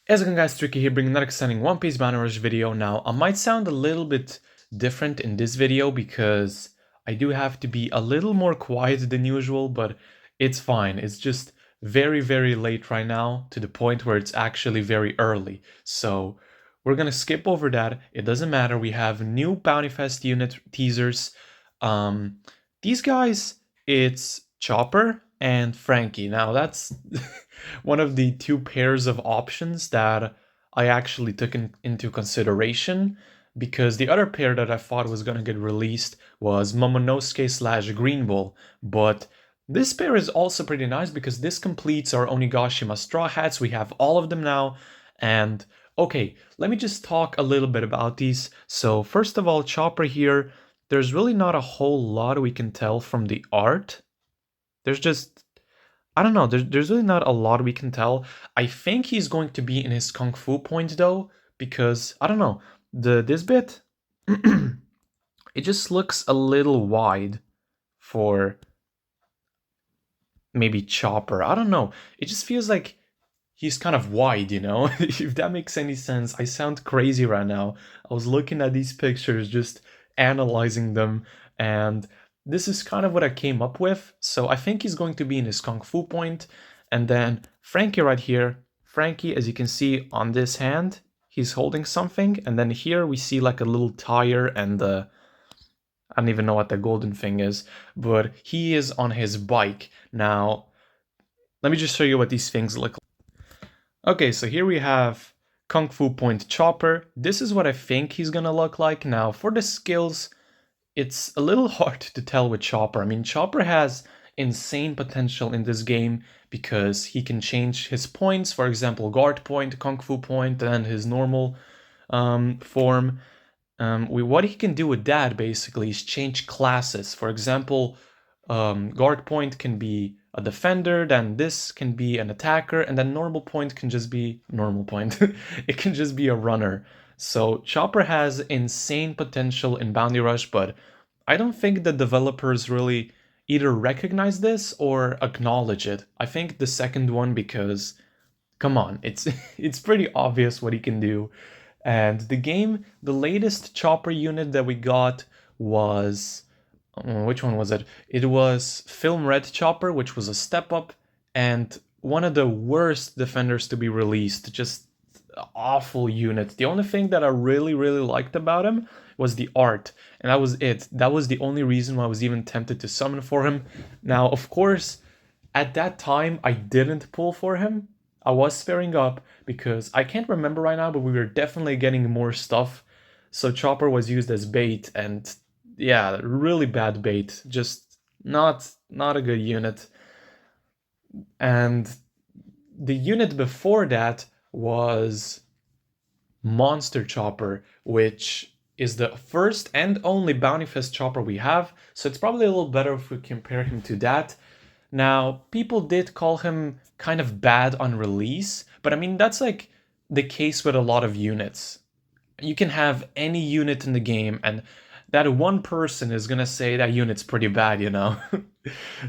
How's it going, guys? Tricky here, bringing another exciting One Piece Banner Rush video. Now, I might sound a little bit different in this video because I do have to be a little more quiet than usual, but it's fine. It's just very, very late right now to the point where it's actually very early. So we're gonna skip over that. It doesn't matter. We have new Bounty Fest unit teasers. Um, these guys, it's Chopper and Franky. Now, that's one of the two pairs of options that I actually took into consideration, because the other pair that I thought was going to get released was Momonosuke slash Green Bull. But this pair is also pretty nice because this completes our Onigashima straw hats. We have all of them now. And okay, let me just talk a little bit about these. So first of all, Chopper here, there's really not a whole lot we can tell from the art. There's just, I don't know, there's really not a lot we can tell. I think he's going to be in his Kung Fu point though, because, I don't know, this bit, it just looks a little wide for maybe Chopper. I don't know. It just feels like he's kind of wide, you know? If that makes any sense. I sound crazy right now. I was looking at these pictures, just analyzing them, and this is kind of what I came up with. So I think he's going to be in his Kung Fu point. And then Franky right here. Franky, as you can see on this hand, he's holding something. And then here we see like a little tire and I don't even know what the golden thing is, but he is on his bike. Now, let me just show you what these things look like. Okay, so here we have Kung Fu Point Chopper. This is what I think he's gonna look like. Now, for the skills, it's a little hard to tell with Chopper. I mean, Chopper has insane potential in this game because he can change his points, for example, guard point, Kung Fu point, and his normal form. What he can do with that basically is change classes. For example, guard point can be a defender, then this can be an attacker, and then normal point can just be normal point. It can just be a runner. So Chopper has insane potential in Bounty Rush, but I don't think the developers really either recognize this or acknowledge it. I think the second one, because come on, it's it's pretty obvious what he can do. And the game, the latest Chopper unit that we got was, which one was it? It was Film Red Chopper, which was a step up, and one of the worst defenders to be released. Just awful unit. The only thing that I really, really liked about him was the art, and that was it. That was the only reason why I was even tempted to summon for him. Now, of course, at that time, I didn't pull for him. I was sparing up because I can't remember right now, but we were definitely getting more stuff. So Chopper was used as bait, and yeah, really bad bait. Just not a good unit. And the unit before that was Monster Chopper, which is the first and only Bounty Fest Chopper we have. So it's probably a little better if we compare him to that. Now, people did call him kind of bad on release, but I mean, that's like the case with a lot of units. You can have any unit in the game, and that one person is gonna say that unit's pretty bad, you know?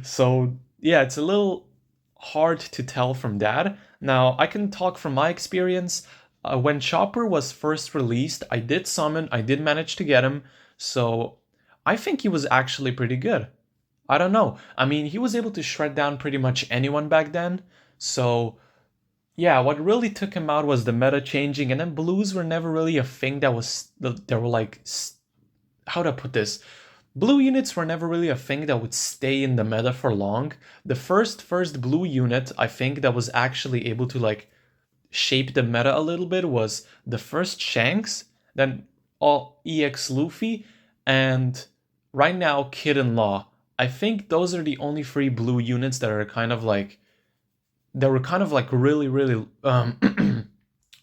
So, yeah, it's a little hard to tell from that. Now, I can talk from my experience. When Chopper was first released, I did summon, I did manage to get him, so I think he was actually pretty good. I don't know. I mean, he was able to shred down pretty much anyone back then. So, yeah, what really took him out was the meta changing, and then blues were never really a thing that was. There were like. How to put this? Blue units were never really a thing that would stay in the meta for long. The first blue unit, I think, that was actually able to like shape the meta a little bit was the first Shanks, then all EX Luffy, and right now Kid and Law. I think those are the only three blue units that are kind of like that were kind of like really really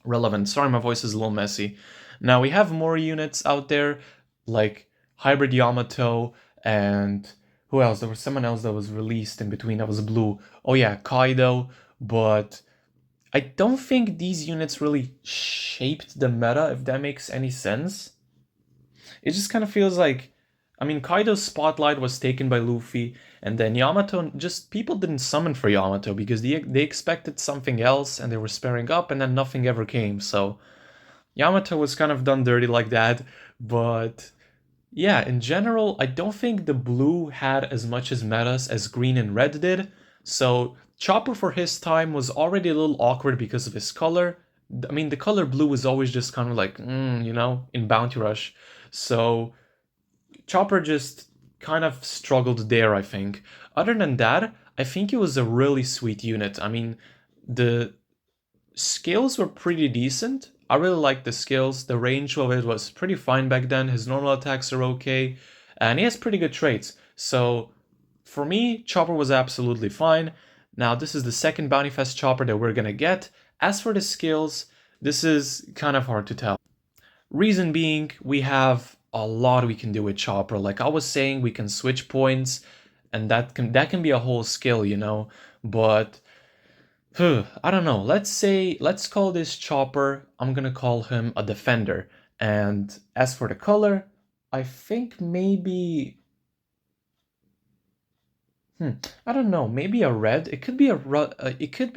relevant. Sorry, my voice is a little messy. Now we have more units out there like Hybrid Yamato and who else? There was someone else that was released in between that was blue. Oh yeah, Kaido, but I don't think these units really shaped the meta, if that makes any sense. It just kind of feels like, I mean, Kaido's spotlight was taken by Luffy, and then Yamato, just people didn't summon for Yamato because they expected something else and they were sparing up, and then nothing ever came. So Yamato was kind of done dirty like that. But yeah, in general, I don't think the blue had as much as metas as green and red did. So Chopper for his time was already a little awkward because of his color. I mean, the color blue was always just kind of like, in Bounty Rush. So Chopper just kind of struggled there, I think. Other than that, I think it was a really sweet unit. I mean, the skills were pretty decent. I really liked the skills. The range of it was pretty fine back then. His normal attacks are okay. And he has pretty good traits. So for me, Chopper was absolutely fine. Now, this is the second Bounty Fest Chopper that we're gonna get. As for the skills, this is kind of hard to tell. Reason being, we have a lot we can do with Chopper. Like I was saying, we can switch points, and that can be a whole skill, you know. But I don't know. Let's call this Chopper. I'm gonna call him a defender. And as for the color, I think maybe I don't know. Maybe a red. It could be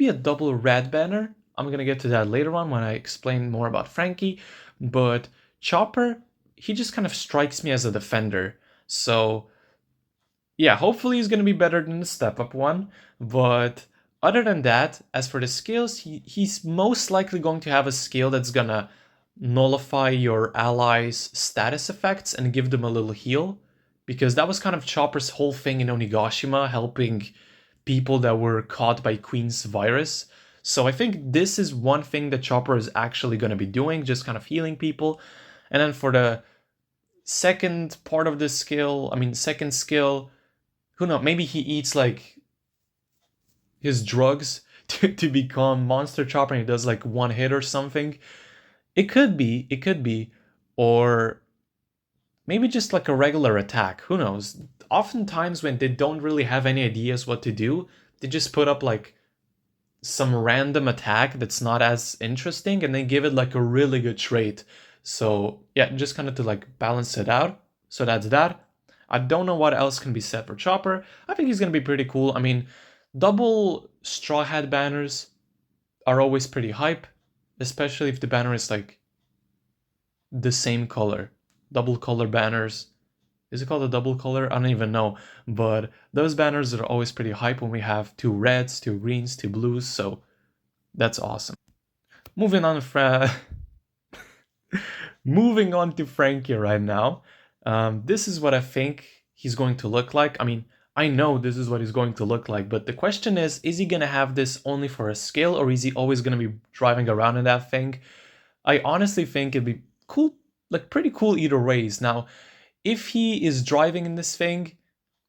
a double red banner. I'm gonna get to that later on when I explain more about Franky. But Chopper, he just kind of strikes me as a defender. So yeah, hopefully he's gonna be better than the step up one. But other than that, as for the skills, he's most likely going to have a skill that's gonna nullify your allies' status effects and give them a little heal. Because that was kind of Chopper's whole thing in Onigashima, helping people that were caught by Queen's virus. So I think this is one thing that Chopper is actually going to be doing, just kind of healing people. And then for the second part of this skill, second skill, who knows, maybe he eats like his drugs to become Monster Chopper and he does like one hit or something. It could be. Or maybe just like a regular attack, who knows? Oftentimes when they don't really have any ideas what to do, they just put up like some random attack that's not as interesting and then give it like a really good trait. So yeah, just kind of to like balance it out. So that's that. I don't know what else can be said for Chopper. I think he's gonna be pretty cool. I mean, double straw hat banners are always pretty hype, especially if the banner is like the same color. Double color banners. Is it called a double color? I don't even know. But those banners are always pretty hype when we have two reds, two greens, two blues. So that's awesome. Moving on, moving on to Franky right now. This is what I think he's going to look like. I mean, I know this is what he's going to look like, but the question is he going to have this only for a skill or is he always going to be driving around in that thing? I honestly think it'd be cool, like pretty cool either ways. Now, if he is driving in this thing,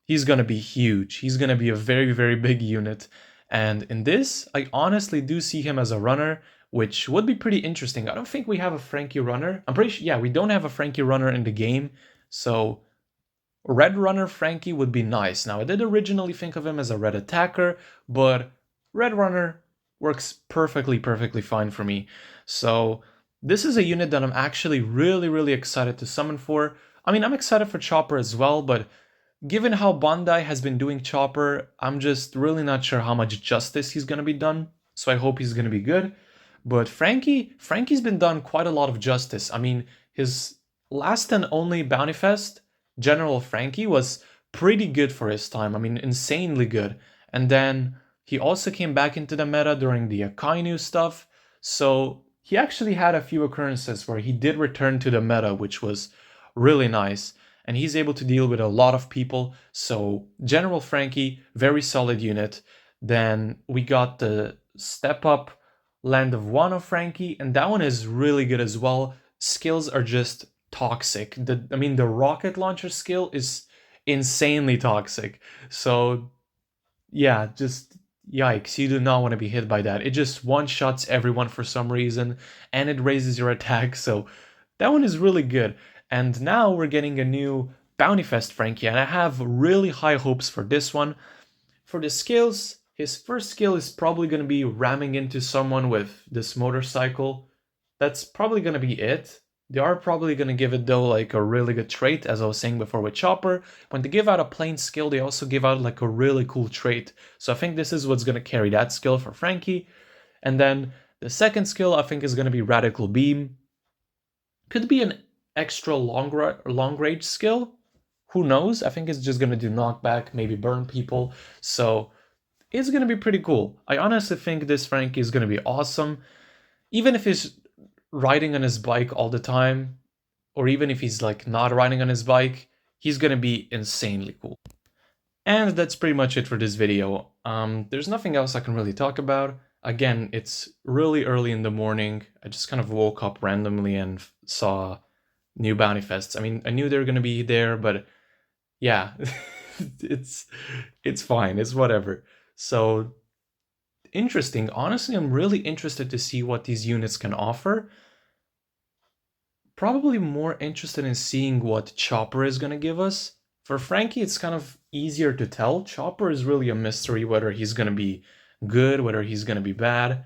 he's gonna be huge. He's gonna be a very, very big unit. And in this, I honestly do see him as a runner, which would be pretty interesting. I don't think we have a Franky runner. I'm pretty sure, yeah, we don't have a Franky runner in the game. So red runner Franky would be nice. Now, I did originally think of him as a red attacker, but red runner works perfectly, perfectly fine for me. So this is a unit that I'm actually really, really excited to summon for. I mean, I'm excited for Chopper as well, but given how Bandai has been doing Chopper, I'm just really not sure how much justice he's going to be done. So I hope he's going to be good. But Franky's been done quite a lot of justice. I mean, his last and only Bounty Fest, General Franky, was pretty good for his time. I mean, insanely good. And then he also came back into the meta during the Akainu stuff. So he actually had a few occurrences where he did return to the meta, which was really nice. And he's able to deal with a lot of people. So General Franky, very solid unit. Then we got the Step Up Land of Wano Franky, and that one is really good as well. Skills are just toxic. The rocket launcher skill is insanely toxic. So yeah, just yikes. You do not want to be hit by that. It just one-shots everyone for some reason, and it raises your attack. So that one is really good. And now we're getting a new Bounty Fest Franky, and I have really high hopes for this one. For the skills, his first skill is probably going to be ramming into someone with this motorcycle. That's probably going to be it. They are probably going to give it though like a really good trait, as I was saying before with Chopper. When they give out a plain skill, they also give out like a really cool trait. So I think this is what's going to carry that skill for Franky. And then the second skill I think is going to be Radical Beam. Could be an extra long range skill. Who knows? I think it's just going to do knockback, maybe burn people. So it's going to be pretty cool. I honestly think this Franky is going to be awesome. Even if he's riding on his bike all the time, or even if he's like not riding on his bike, he's gonna be insanely cool. And that's pretty much it for this video. There's nothing else I can really talk about. Again, it's really early in the morning. I just kind of woke up randomly and saw new bounty fests. I mean, I knew they were gonna be there, but yeah, it's fine. It's whatever. So interesting. Honestly, I'm really interested to see what these units can offer. Probably more interested in seeing what Chopper is going to give us. For Franky, it's kind of easier to tell. Chopper is really a mystery, whether he's going to be good, whether he's going to be bad.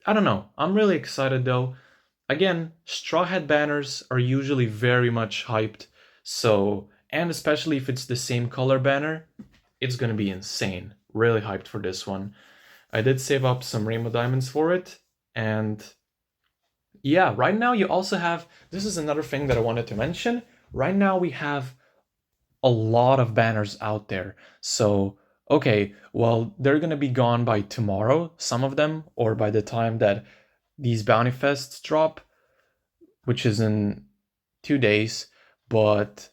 I don't know. I'm really excited though. Again, Straw Hat banners are usually very much hyped. So, and especially if it's the same color banner, it's going to be insane. Really hyped for this one. I did save up some Rainbow Diamonds for it, and yeah, right now you also have, this is another thing that I wanted to mention. Right now we have a lot of banners out there. So, okay, well, they're going to be gone by tomorrow, some of them, or by the time that these bounty fests drop, which is in 2 days. But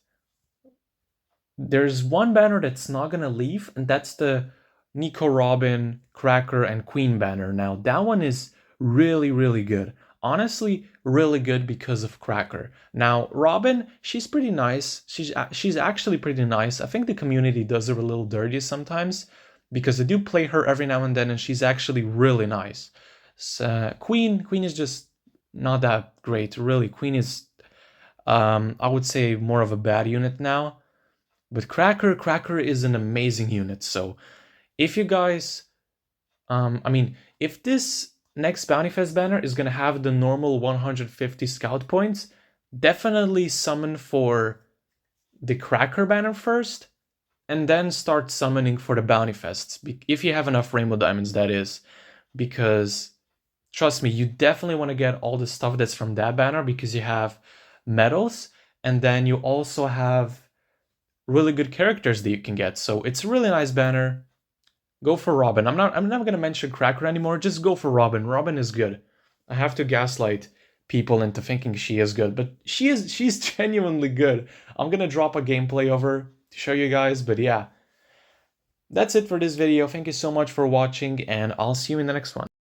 there's one banner that's not going to leave, and that's the Nico Robin, Cracker, and Queen banner. Now, that one is really, really good. Honestly, really good because of Cracker. Now, Robin, she's pretty nice. She's actually pretty nice. I think the community does her a little dirty sometimes because they do play her every now and then, and she's actually really nice. So, Queen is just not that great, really. Queen is, I would say, more of a bad unit now. But Cracker is an amazing unit. So, if you guys, I mean, if this next Bounty Fest banner is going to have the normal 150 scout points, definitely summon for the Cracker banner first, and then start summoning for the Bounty Fests, if you have enough Rainbow Diamonds, that is. Because, trust me, you definitely want to get all the stuff that's from that banner, because you have medals, and then you also have really good characters that you can get. So it's a really nice banner. Go for Robin. I'm never gonna mention Cracker anymore. Just go for Robin. Robin is good. I have to gaslight people into thinking she is good, but she's genuinely good. I'm gonna drop a gameplay of her to show you guys, but yeah. That's it for this video. Thank you so much for watching, and I'll see you in the next one.